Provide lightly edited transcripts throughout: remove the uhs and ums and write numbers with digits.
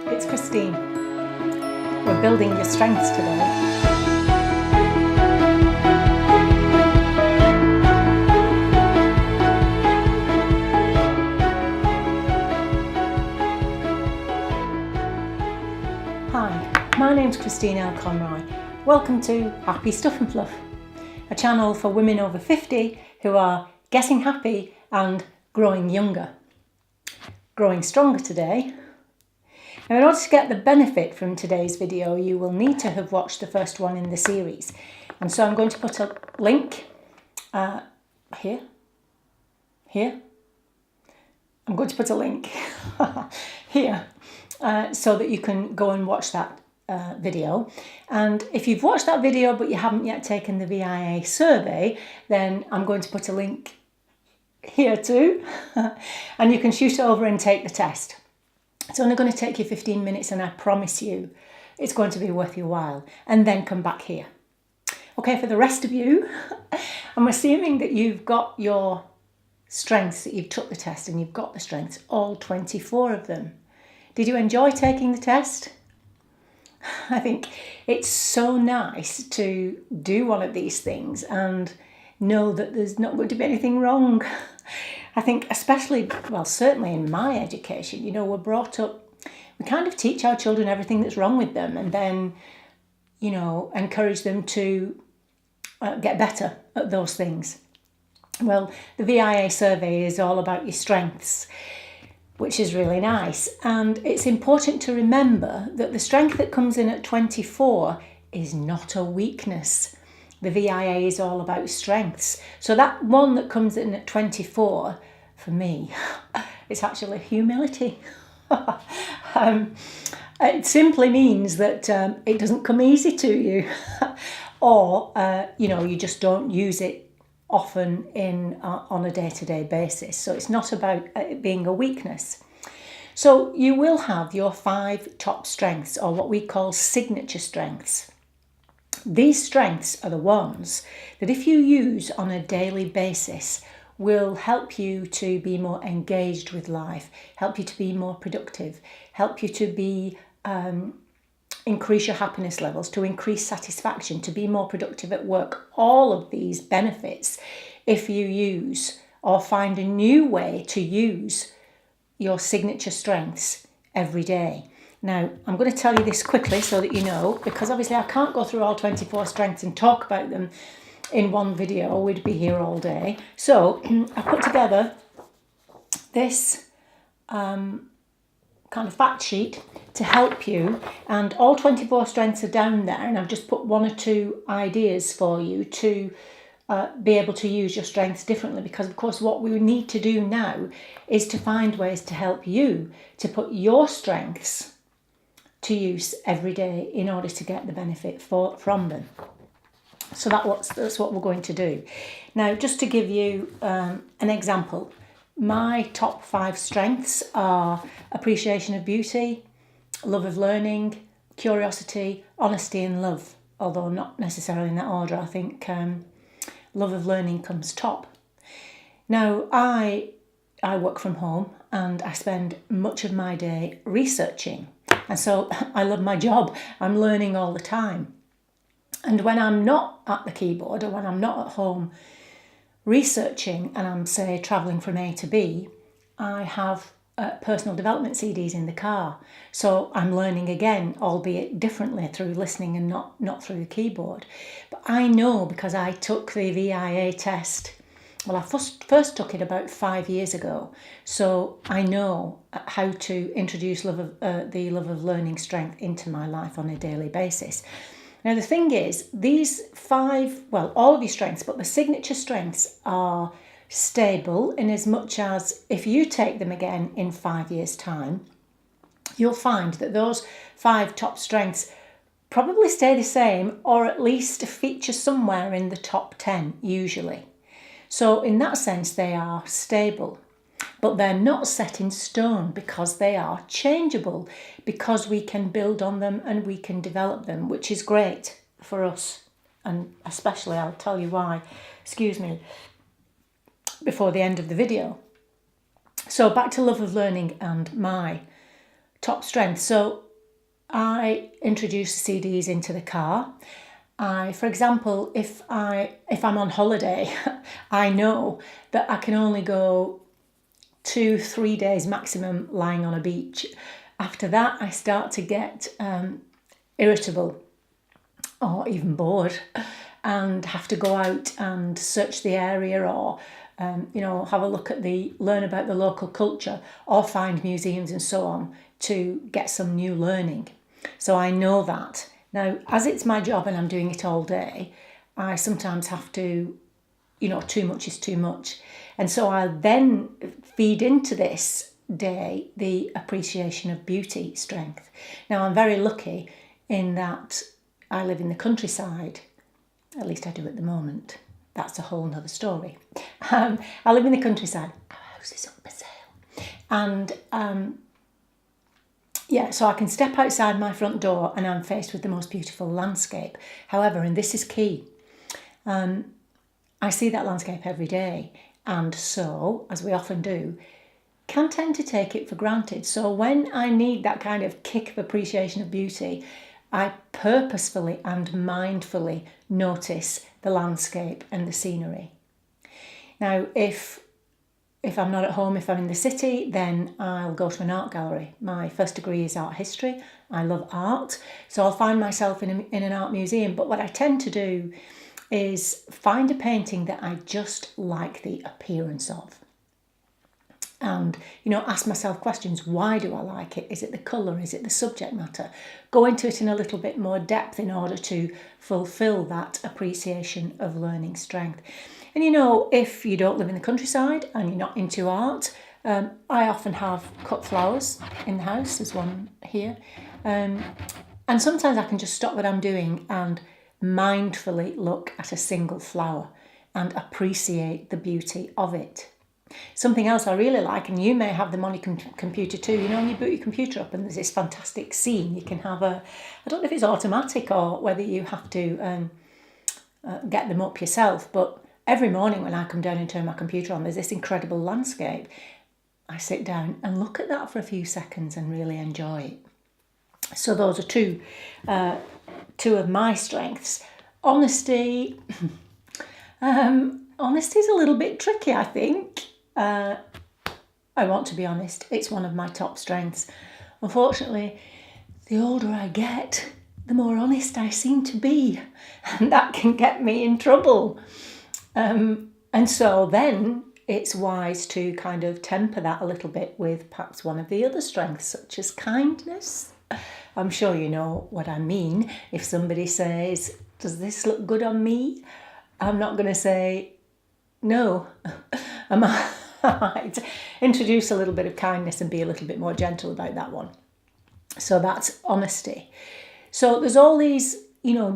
It's Christine. We're building your strengths today. Hi, my name's Christine L. Conroy. Welcome to Happy Stuff and Fluff, a channel for women over 50 who are getting happy and growing younger. Growing stronger today. Now, in order to get the benefit from today's video, you will need to have watched the first one in the series. And so I'm going to put a link here. I'm going to put a link here so that you can go and watch that video. And if you've watched that video but you haven't yet taken the VIA survey, then I'm going to put a link here too. And you can shoot over and take the test. It's only going to take you 15 minutes and I promise you it's going to be worth your while. And then come back here. Okay, for the rest of you, I'm assuming that you've got your strengths, that you've took the test and you've got the strengths, all 24 of them. Did you enjoy taking the test? I think it's so nice to do one of these things and know that there's not going to be anything wrong. I think especially, well, certainly in my education, we're brought up, we kind of teach our children everything that's wrong with them and then, encourage them to get better at those things. Well, the VIA survey is all about your strengths, which is really nice. And it's important to remember that the strength that comes in at 24 is not a weakness. The VIA is all about strengths. So that one that comes in at 24, for me, it's actually humility. It simply means that it doesn't come easy to you or, you just don't use it often on a day-to-day basis. So it's not about it being a weakness. So you will have your 5 top strengths, or what we call signature strengths. These strengths are the ones that if you use on a daily basis will help you to be more engaged with life, help you to be more productive, help you to be increase your happiness levels, to increase satisfaction, to be more productive at work. All of these benefits if you use or find a new way to use your signature strengths every day. Now, I'm going to tell you this quickly so that you know, because obviously I can't go through all 24 strengths and talk about them in one video. We'd be here all day. So I put together this kind of fact sheet to help you, and all 24 strengths are down there, and I've just put 1 or 2 ideas for you to be able to use your strengths differently, because of course what we need to do now is to find ways to help you to put your strengths to use every day in order to get the benefit from them. So that's what we're going to do. Now, just to give you an example, my top 5 strengths are appreciation of beauty, love of learning, curiosity, honesty and love, although not necessarily in that order. I think love of learning comes top. Now, I work from home and I spend much of my day researching. And so I love my job. I'm learning all the time. And when I'm not at the keyboard or when I'm not at home researching and I'm, say, travelling from A to B, I have personal development CDs in the car. So I'm learning again, albeit differently through listening and not through the keyboard. But I know, because I took the VIA test, well, I first took it about 5 years ago. So I know how to introduce the love of learning strength into my life on a daily basis. Now, the thing is, these 5, well, all of your strengths, but the signature strengths are stable in as much as if you take them again in 5 years' time, you'll find that those 5 top strengths probably stay the same, or at least feature somewhere in the top 10 usually. So in that sense, they are stable, but they're not set in stone because they are changeable, because we can build on them and we can develop them, which is great for us. And especially, I'll tell you why, before the end of the video. So back to love of learning and my top strength. So I introduce CDs into the car. For example, if I'm on holiday, I know that I can only go 2-3 days maximum lying on a beach. After that, I start to get irritable or even bored and have to go out and search the area or have a look at learn about the local culture or find museums and so on to get some new learning. So I know that. Now, as it's my job and I'm doing it all day, I sometimes have to, too much is too much. And so I then feed into this day the appreciation of beauty strength. Now, I'm very lucky in that I live in the countryside. At least I do at the moment. That's a whole nother story. I live in the countryside. Our house is up for sale. And so I can step outside my front door and I'm faced with the most beautiful landscape. However, and this is key, I see that landscape every day. And so, as we often do, can tend to take it for granted. So when I need that kind of kick of appreciation of beauty, I purposefully and mindfully notice the landscape and the scenery. Now, if I'm not at home, if I'm in the city, then I'll go to an art gallery. My first degree is art history. I love art. So I'll find myself in an art museum. But what I tend to do is find a painting that I just like the appearance of. And, ask myself questions. Why do I like it? Is it the colour? Is it the subject matter? Go into it in a little bit more depth in order to fulfil that appreciation of learning strength. And, if you don't live in the countryside and you're not into art, I often have cut flowers in the house. There's one here. And sometimes I can just stop what I'm doing and mindfully look at a single flower and appreciate the beauty of it. Something else I really like, and you may have them on your computer too, when you boot your computer up and there's this fantastic scene, you can have I don't know if it's automatic or whether you have to get them up yourself, but every morning when I come down and turn my computer on, there's this incredible landscape. I sit down and look at that for a few seconds and really enjoy it. So those are two of my strengths. Honesty. Honesty is a little bit tricky, I think. I want to be honest. It's one of my top strengths. Unfortunately, the older I get, the more honest I seem to be, and that can get me in trouble. And so then it's wise to kind of temper that a little bit with perhaps one of the other strengths, such as kindness. I'm sure you know what I mean. If somebody says, "Does this look good on me?" I'm not going to say, "No." I might introduce a little bit of kindness and be a little bit more gentle about that one. So that's honesty. So there's all these,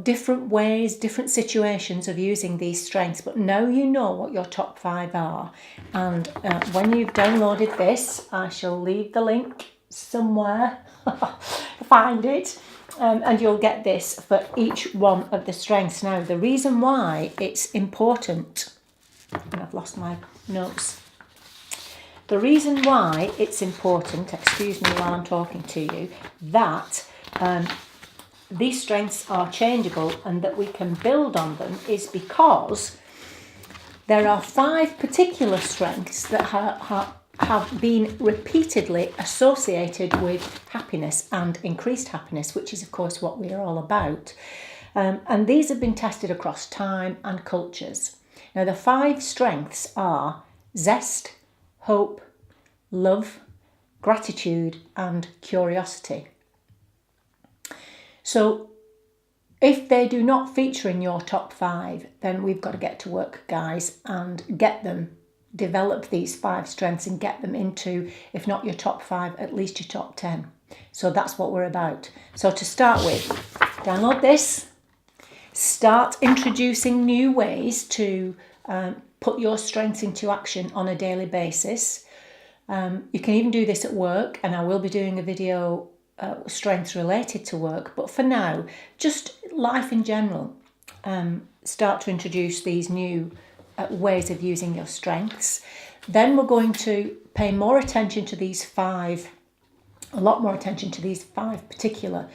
different ways, different situations of using these strengths. But now you know what your top 5 are. And when you've downloaded this, I shall leave the link somewhere. Find it. And you'll get this for each one of the strengths. Now, the reason why it's important, and I've lost my notes. The reason why it's important, excuse me while I'm talking to you, that these strengths are changeable and that we can build on them is because there are 5 particular strengths that have been repeatedly associated with happiness and increased happiness, which is, of course, what we are all about. And these have been tested across time and cultures. Now, the 5 strengths are zest, hope, love, gratitude, and curiosity. So, if they do not feature in your top 5, then we've got to get to work, guys, and develop these 5 strengths and get them into, if not your top 5, at least your top 10. So that's what we're about. So to start with, download this, start introducing new ways to put your strengths into action on a daily basis. You can even do this at work, and I will be doing a video strengths related to work, but for now, just life in general. Start to introduce these new ways of using your strengths. Then we're going to pay more attention to these five, a lot more attention to these five particular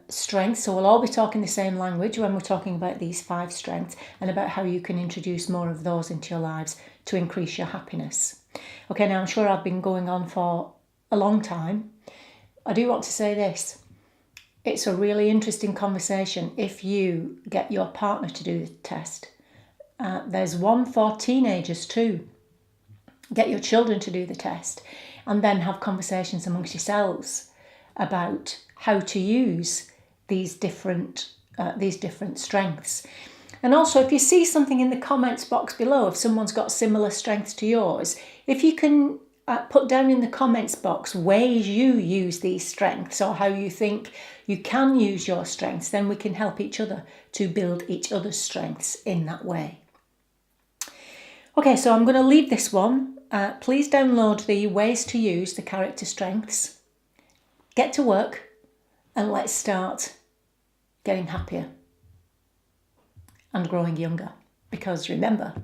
strengths. So we'll all be talking the same language when we're talking about these five strengths and about how you can introduce more of those into your lives to increase your happiness. Okay, now I'm sure I've been going on for a long time. I do want to say this. It's a really interesting conversation if you get your partner to do the test. There's one for teenagers too. Get your children to do the test and then have conversations amongst yourselves about how to use these different strengths. And also, if you see something in the comments box below, if someone's got similar strengths to yours, if you can put down in the comments box ways you use these strengths or how you think you can use your strengths, then we can help each other to build each other's strengths in that way. Okay, so I'm going to leave this one. Please download the ways to use the character strengths. Get to work and let's start getting happier and growing younger. Because remember,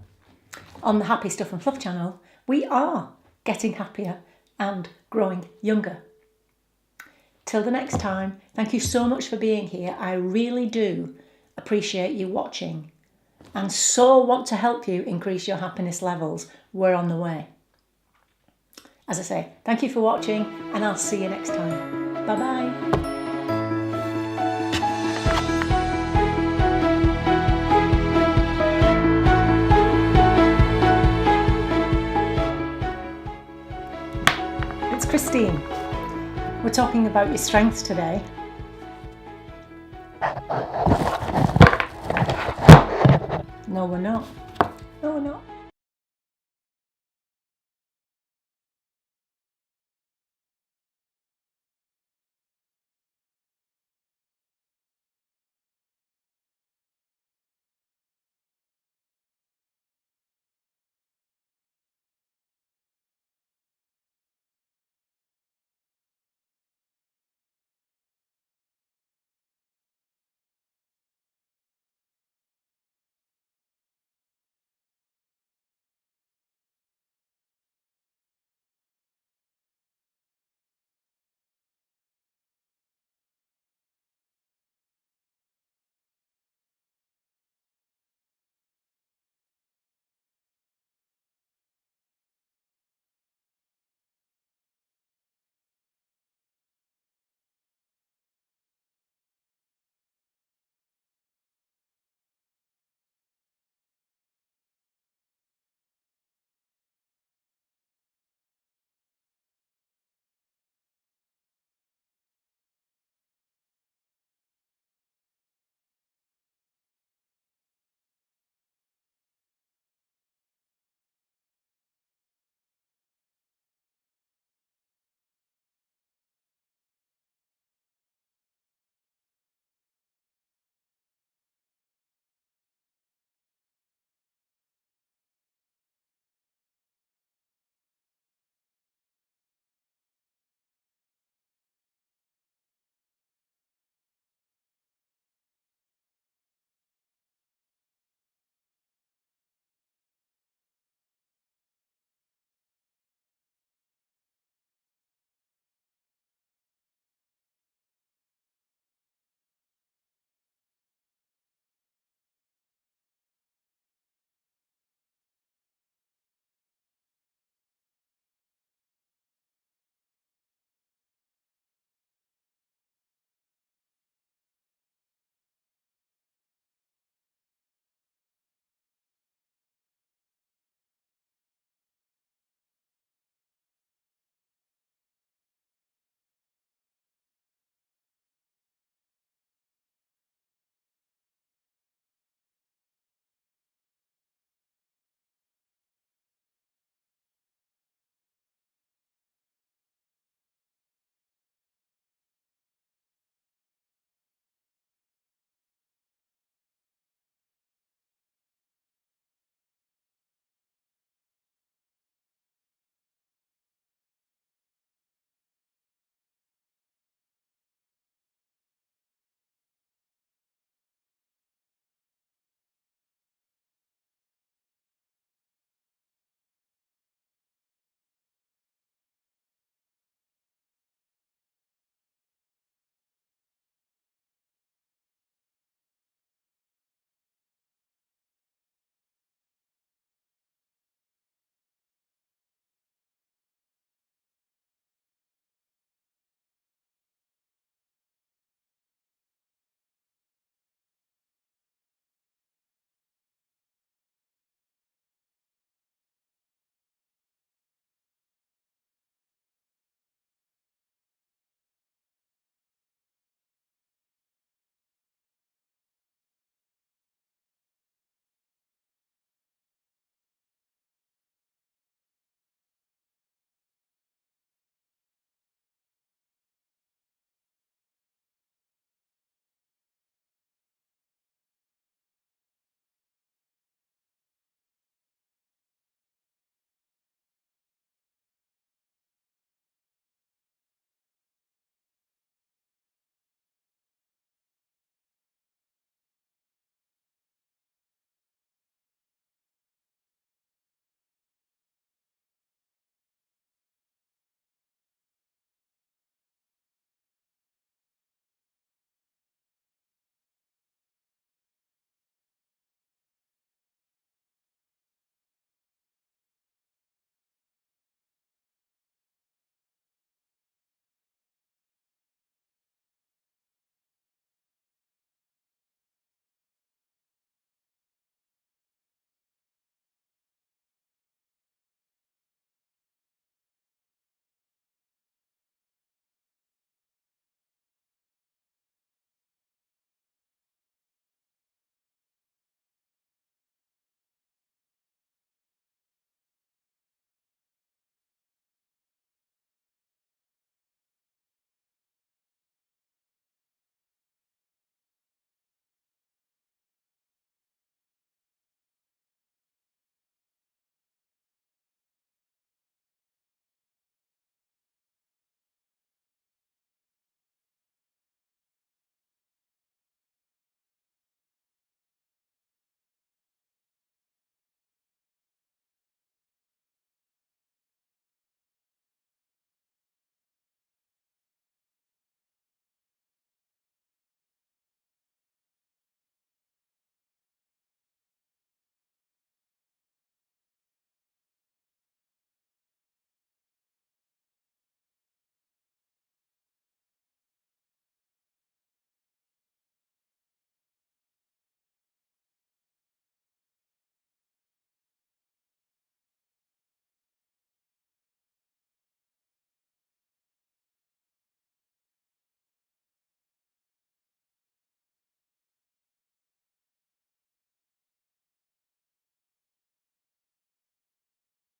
on the Happy Stuff and Fluff channel, we are getting happier and growing younger. Till the next time, thank you so much for being here. I really do appreciate you watching and so want to help you increase your happiness levels. We're on the way. As I say, thank you for watching and I'll see you next time. Bye-bye. It's Christine. We're talking about your strengths today. No, we're not. No, we're not.